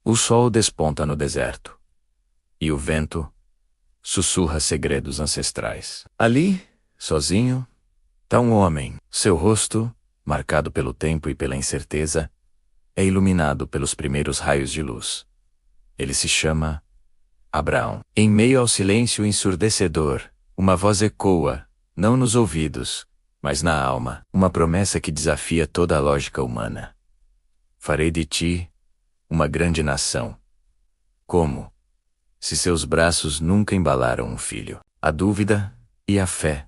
O sol desponta no deserto. E o vento sussurra segredos ancestrais. Ali, sozinho, tá um homem. Seu rosto, marcado pelo tempo e pela incerteza, é iluminado pelos primeiros raios de luz. Ele se chama Abraão. Em meio ao silêncio ensurdecedor, uma voz ecoa, não nos ouvidos, mas na alma, uma promessa que desafia toda a lógica humana. Farei de ti uma grande nação. Como? Se seus braços nunca embalaram um filho. A dúvida e a fé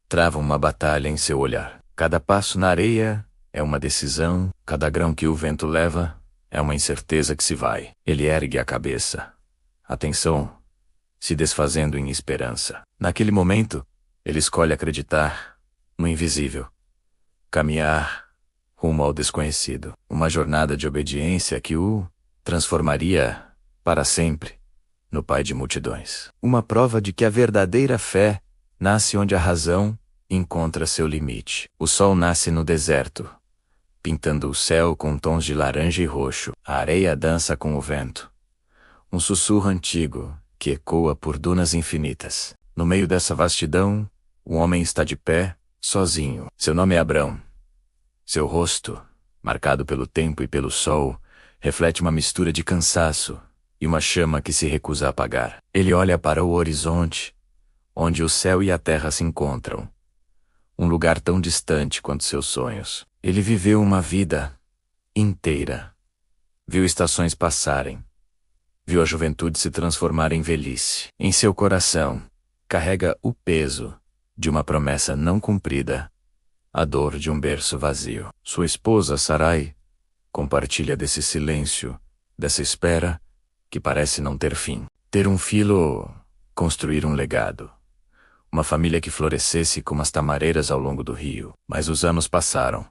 travam uma batalha em seu olhar. Cada passo na areia é uma decisão, cada grão que o vento leva é uma incerteza que se vai. Ele ergue a cabeça. Atenção, se desfazendo em esperança. Naquele momento, ele escolhe acreditar no invisível. Caminhar rumo ao desconhecido. Uma jornada de obediência que o transformaria para sempre no pai de multidões. Uma prova de que a verdadeira fé nasce onde a razão encontra seu limite. O sol nasce no deserto, pintando o céu com tons de laranja e roxo. A areia dança com o vento. Um sussurro antigo que ecoa por dunas infinitas. No meio dessa vastidão, o homem está de pé, sozinho. Seu nome é Abrão. Seu rosto, marcado pelo tempo e pelo sol, reflete uma mistura de cansaço e uma chama que se recusa a apagar. Ele olha para o horizonte, onde o céu e a terra se encontram. Um lugar tão distante quanto seus sonhos. Ele viveu uma vida inteira. Viu estações passarem. Viu a juventude se transformar em velhice. Em seu coração, carrega o peso de uma promessa não cumprida, a dor de um berço vazio. Sua esposa, Sarai, compartilha desse silêncio, dessa espera que parece não ter fim. Ter um filho, construir um legado. Uma família que florescesse como as tamareiras ao longo do rio. Mas os anos passaram,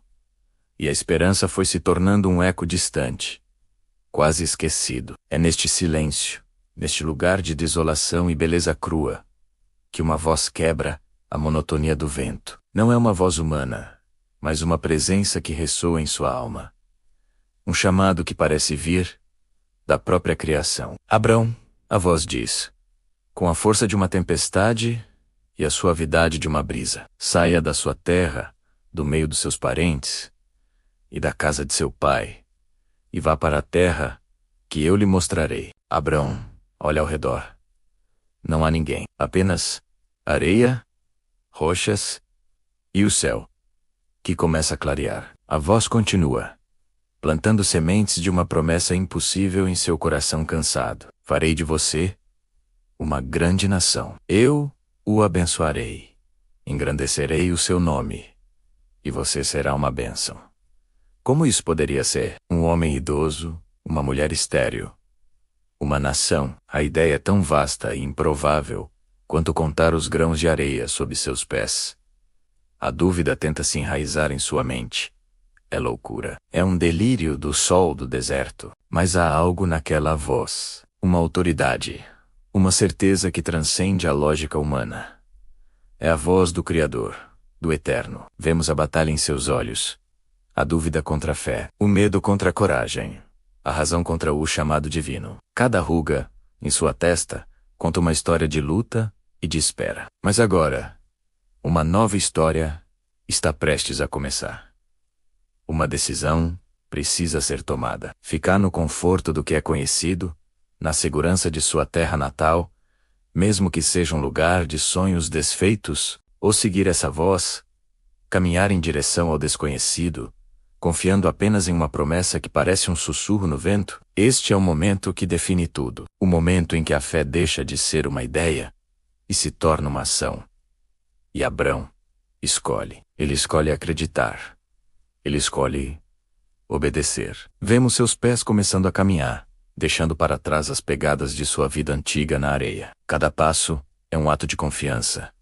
e a esperança foi se tornando um eco distante, quase esquecido. É neste silêncio, neste lugar de desolação e beleza crua, que uma voz quebra a monotonia do vento. Não é uma voz humana, mas uma presença que ressoa em sua alma. Um chamado que parece vir da própria criação. Abrão, a voz diz, com a força de uma tempestade e a suavidade de uma brisa. Saia da sua terra, do meio dos seus parentes e da casa de seu pai, e vá para a terra que eu lhe mostrarei. Abrão olha ao redor. Não há ninguém, apenas areia, rochas e o céu, que começa a clarear. A voz continua, plantando sementes de uma promessa impossível em seu coração cansado. Farei de você uma grande nação. Eu o abençoarei. Engrandecerei o seu nome, e você será uma bênção. Como isso poderia ser? Um homem idoso, uma mulher estéril, uma nação. A ideia é tão vasta e improvável quanto contar os grãos de areia sob seus pés. A dúvida tenta se enraizar em sua mente. É loucura. É um delírio do sol do deserto. Mas há algo naquela voz. Uma autoridade. Uma certeza que transcende a lógica humana. É a voz do Criador, do Eterno. Vemos a batalha em seus olhos. A dúvida contra a fé. O medo contra a coragem. A razão contra o chamado divino. Cada ruga, em sua testa, conta uma história de luta e de espera. Mas agora, uma nova história está prestes a começar. Uma decisão precisa ser tomada. Ficar no conforto do que é conhecido, na segurança de sua terra natal, mesmo que seja um lugar de sonhos desfeitos, ou seguir essa voz, caminhar em direção ao desconhecido, confiando apenas em uma promessa que parece um sussurro no vento. Este é o momento que define tudo. O momento em que a fé deixa de ser uma ideia e se torna uma ação. E Abrão escolhe. Ele escolhe acreditar. Ele escolhe obedecer. Vemos seus pés começando a caminhar, deixando para trás as pegadas de sua vida antiga na areia. Cada passo é um ato de confiança.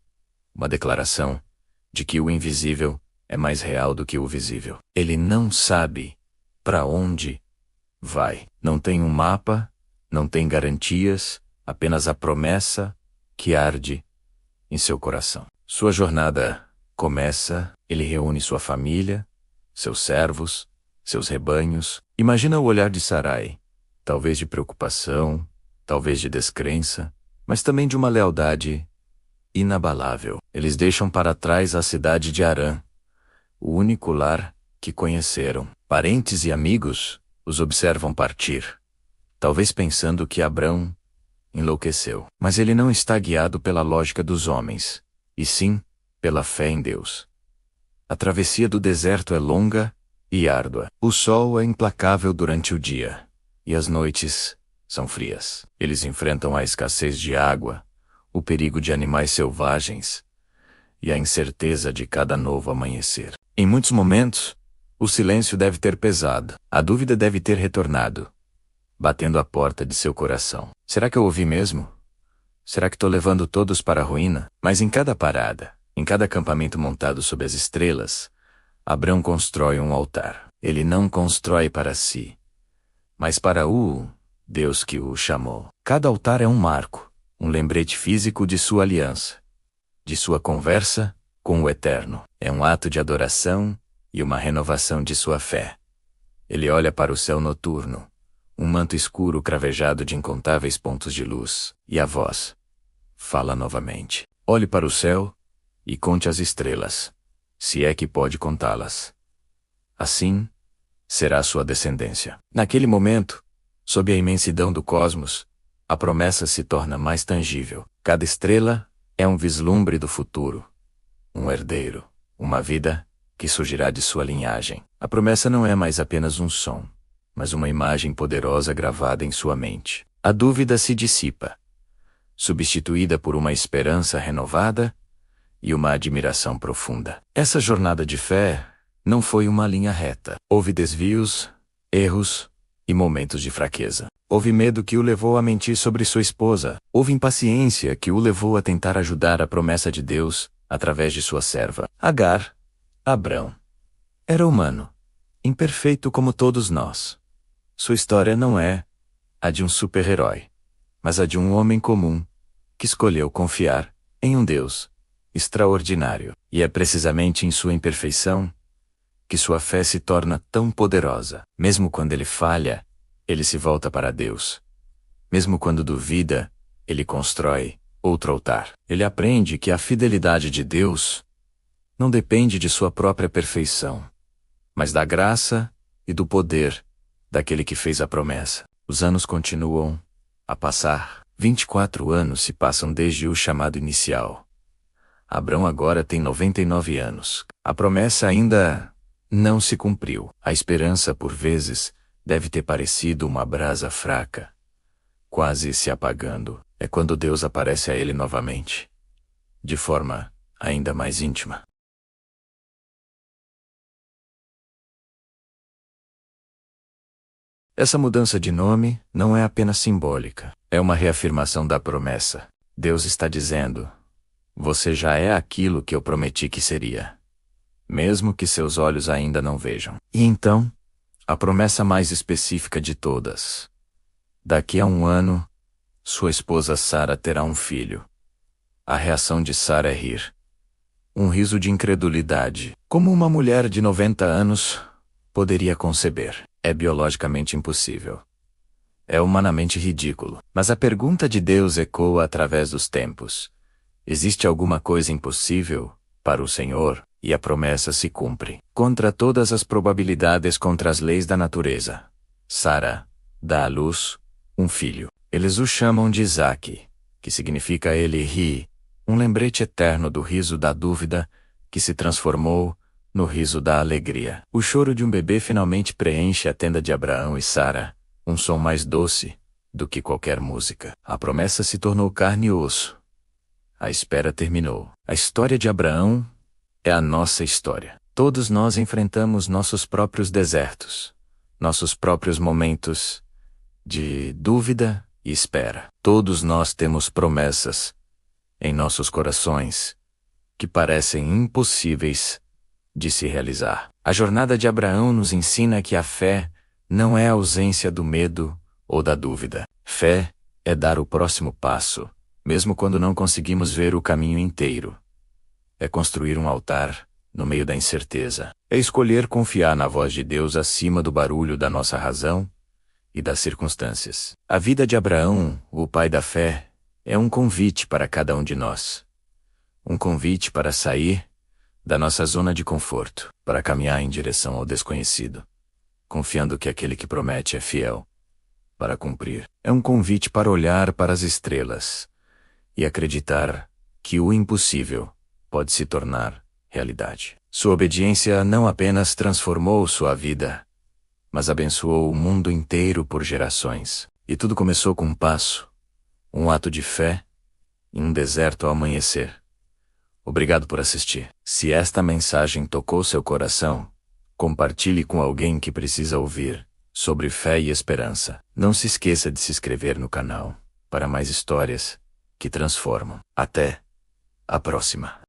Uma declaração de que o invisível é mais real do que o visível. Ele não sabe para onde vai. Não tem um mapa, não tem garantias, apenas a promessa que arde em seu coração. Sua jornada começa, ele reúne sua família, seus servos, seus rebanhos. Imagina o olhar de Sarai, talvez de preocupação, talvez de descrença, mas também de uma lealdade inabalável. Eles deixam para trás a cidade de Harã, o único lar que conheceram. Parentes e amigos os observam partir, talvez pensando que Abrão enlouqueceu. Mas ele não está guiado pela lógica dos homens, e sim pela fé em Deus. A travessia do deserto é longa e árdua. O sol é implacável durante o dia, e as noites são frias. Eles enfrentam a escassez de água, o perigo de animais selvagens e a incerteza de cada novo amanhecer. Em muitos momentos, o silêncio deve ter pesado, a dúvida deve ter retornado, batendo à porta de seu coração. Será que eu ouvi mesmo? Será que estou levando todos para a ruína? Mas em cada parada, em cada acampamento montado sob as estrelas, Abrão constrói um altar. Ele não constrói para si, mas para o Deus que o chamou. Cada altar é um marco, um lembrete físico de sua aliança, de sua conversa com o Eterno. É um ato de adoração e uma renovação de sua fé. Ele olha para o céu noturno, um manto escuro cravejado de incontáveis pontos de luz, e a voz fala novamente. Olhe para o céu e conte as estrelas, se é que pode contá-las. Assim será sua descendência. Naquele momento, sob a imensidão do cosmos, a promessa se torna mais tangível. Cada estrela é um vislumbre do futuro, um herdeiro, uma vida que surgirá de sua linhagem. A promessa não é mais apenas um som, mas uma imagem poderosa gravada em sua mente. A dúvida se dissipa, substituída por uma esperança renovada e uma admiração profunda. Essa jornada de fé não foi uma linha reta. Houve desvios, erros e momentos de fraqueza. Houve medo que o levou a mentir sobre sua esposa. Houve impaciência que o levou a tentar ajudar a promessa de Deus através de sua serva, Agar. Abrão era humano, imperfeito como todos nós. Sua história não é a de um super-herói, mas a de um homem comum que escolheu confiar em um Deus extraordinário. E é precisamente em sua imperfeição que sua fé se torna tão poderosa. Mesmo quando ele falha, ele se volta para Deus. Mesmo quando duvida, ele constrói outro altar. Ele aprende que a fidelidade de Deus não depende de sua própria perfeição, mas da graça e do poder daquele que fez a promessa. Os anos continuam a passar. 24 anos se passam desde o chamado inicial. Abrão agora tem 99 anos. A promessa ainda não se cumpriu. A esperança, por vezes, deve ter parecido uma brasa fraca, quase se apagando. É quando Deus aparece a ele novamente, de forma ainda mais íntima. Essa mudança de nome não é apenas simbólica, é uma reafirmação da promessa. Deus está dizendo: você já é aquilo que eu prometi que seria, mesmo que seus olhos ainda não vejam. E então, a promessa mais específica de todas. Daqui a 1 ano, sua esposa Sara terá um filho. A reação de Sara é rir. Um riso de incredulidade, como uma mulher de 90 anos poderia conceber. É biologicamente impossível. É humanamente ridículo. Mas a pergunta de Deus ecoa através dos tempos. Existe alguma coisa impossível para o Senhor? E a promessa se cumpre. Contra todas as probabilidades, contra as leis da natureza, Sara dá à luz um filho. Eles o chamam de Isaque, que significa ele ri, um lembrete eterno do riso da dúvida que se transformou no riso da alegria. O choro de um bebê finalmente preenche a tenda de Abraão e Sara, um som mais doce do que qualquer música. A promessa se tornou carne e osso. A espera terminou. A história de Abraão é a nossa história. Todos nós enfrentamos nossos próprios desertos, nossos próprios momentos de dúvida e espera. Todos nós temos promessas em nossos corações que parecem impossíveis de se realizar. A jornada de Abraão nos ensina que a fé não é a ausência do medo ou da dúvida. Fé é dar o próximo passo, mesmo quando não conseguimos ver o caminho inteiro. É construir um altar no meio da incerteza. É escolher confiar na voz de Deus acima do barulho da nossa razão e das circunstâncias. A vida de Abraão, o pai da fé, é um convite para cada um de nós. Um convite para sair da nossa zona de conforto, para caminhar em direção ao desconhecido, confiando que aquele que promete é fiel para cumprir. É um convite para olhar para as estrelas e acreditar que o impossível pode se tornar realidade. Sua obediência não apenas transformou sua vida, mas abençoou o mundo inteiro por gerações. E tudo começou com um passo, um ato de fé, em um deserto ao amanhecer. Obrigado por assistir. Se esta mensagem tocou seu coração, compartilhe com alguém que precisa ouvir sobre fé e esperança. Não se esqueça de se inscrever no canal para mais histórias que transformam. Até a próxima.